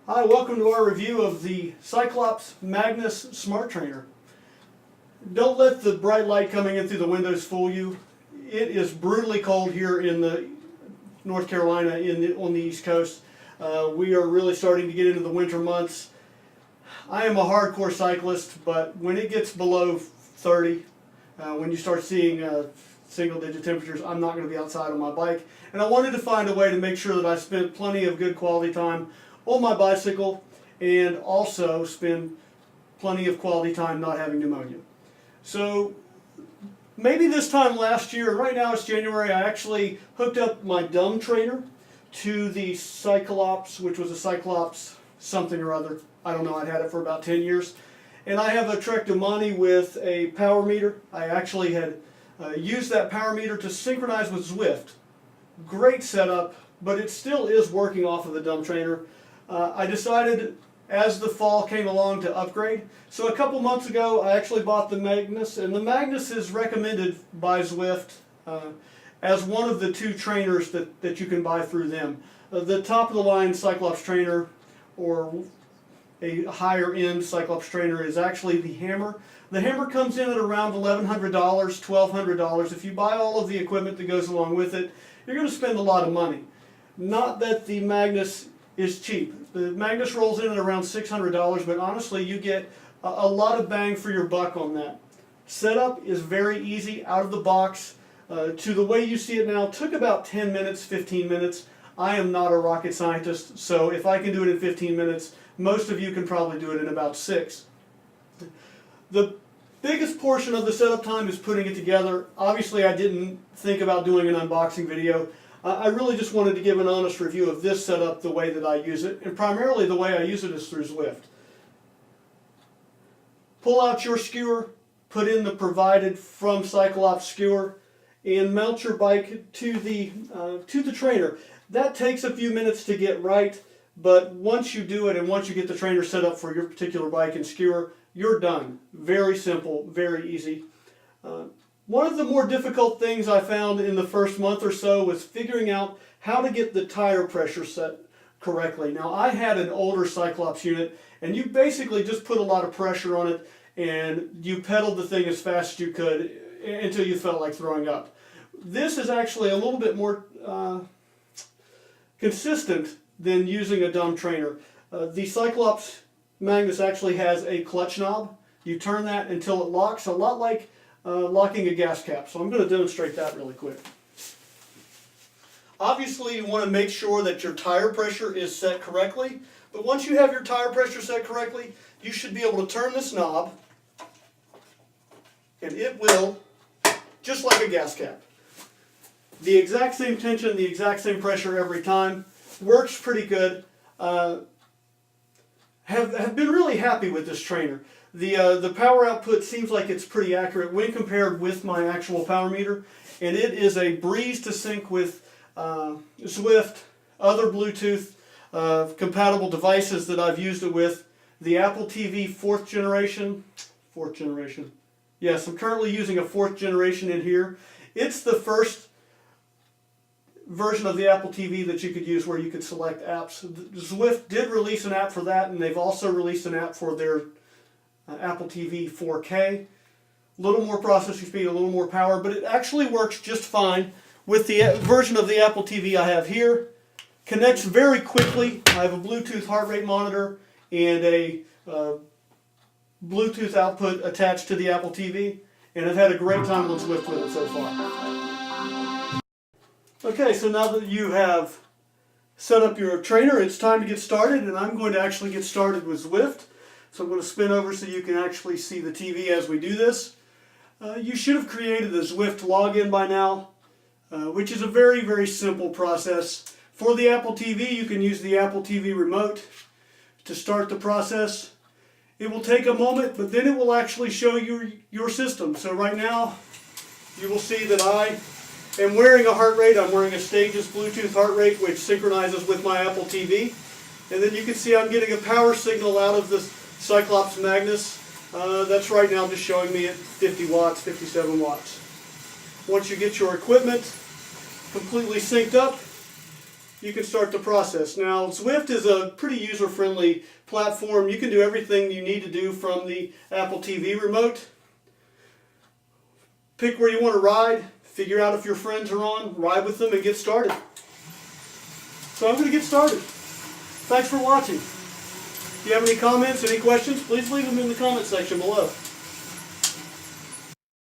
Hi, welcome to our review of the CycleOps Magnus Smart Trainer. Don't let the bright light coming in through the windows fool you. It is brutally cold here in North Carolina on the East Coast. We are really starting to get into the winter months. I am a hardcore cyclist, but when it gets below 30, when you start seeing single-digit temperatures, I'm not going to be outside on my bike. And I wanted to find a way to make sure that I spent plenty of good quality time on my bicycle and also spend plenty of quality time not having pneumonia. So maybe this time last year, right now it's January, I actually hooked up my dumb trainer to the CycleOps, which was a CycleOps something or other. I don't know, I'd had it for about 10 years. And I have a Trek Domani with a power meter. I actually had used that power meter to synchronize with Zwift. Great setup, but it still is working off of the dumb trainer. I decided as the fall came along to upgrade. So a couple months ago I actually bought the Magnus, and the Magnus is recommended by Zwift as one of the two trainers that you can buy through them. The top of the line CycleOps trainer, or a higher end CycleOps trainer, is actually the Hammer. The Hammer comes in at around $1,100, $1,200. If you buy all of the equipment that goes along with it, you're going to spend a lot of money. Not that the Magnus is cheap. The Magnus rolls in at around $600, but honestly you get a lot of bang for your buck on that. Setup is very easy out of the box. To the way you see it now, took about 10 minutes, 15 minutes. I am not a rocket scientist, so if I can do it in 15 minutes, most of you can probably do it in about 6. The biggest portion of the setup time is putting it together. Obviously I didn't think about doing an unboxing video. I really just wanted to give an honest review of this setup the way that I use it, and primarily the way I use it is through Zwift. Pull out your skewer, put in the provided from CycleOps skewer, and mount your bike to the trainer. That takes a few minutes to get right, but once you do it and once you get the trainer set up for your particular bike and skewer, you're done. Very simple, very easy. One of the more difficult things I found in the first month or so was figuring out how to get the tire pressure set correctly. Now I had an older CycleOps unit, and you basically just put a lot of pressure on it and you pedaled the thing as fast as you could until you felt like throwing up. This is actually a little bit more consistent than using a dumb trainer. The CycleOps Magnus actually has a clutch knob. You turn that until it locks, a lot like locking a gas cap. So I'm going to demonstrate that really quick. Obviously you want to make sure that your tire pressure is set correctly, but once you have your tire pressure set correctly, you should be able to turn this knob and it will, just like a gas cap. The exact same tension, the exact same pressure every time. Works pretty good. Have been really happy with this trainer. The power output seems like it's pretty accurate when compared with my actual power meter, and it is a breeze to sync with Zwift, other Bluetooth compatible devices that I've used it with. The AppleTV 4th generation. Yes, I'm currently using a 4th generation in here. It's the first version of the AppleTV that you could use where you could select apps. Zwift did release an app for that, and they've also released an app for their Apple TV 4K. A little more processing speed, a little more power, but it actually works just fine with the version of the Apple TV I have here. Connects very quickly. I have a Bluetooth heart rate monitor and a Bluetooth output attached to the Apple TV, and I've had a great time on Zwift with it so far. Okay, so now that you have set up your trainer, it's time to get started, and I'm going to actually get started with Zwift. So I'm going to spin over so you can actually see the TV as we do this. You should have created a Zwift login by now, which is a very, very simple process. For the Apple TV, you can use the Apple TV remote to start the process. It will take a moment, but then it will actually show you your system. So right now, you will see that I am wearing a heart rate. I'm wearing a Stages Bluetooth heart rate, which synchronizes with my Apple TV. And then you can see I'm getting a power signal out of the CycleOps Magnus. That's right now just showing me at 50 watts, 57 watts. Once you get your equipment completely synced up, you can start the process. Now, Zwift is a pretty user-friendly platform. You can do everything you need to do from the Apple TV remote. Pick where you want to ride, figure out if your friends are on, ride with them, and get started. So I'm going to get started. Thanks for watching. If you have any comments, any questions, please leave them in the comment section below.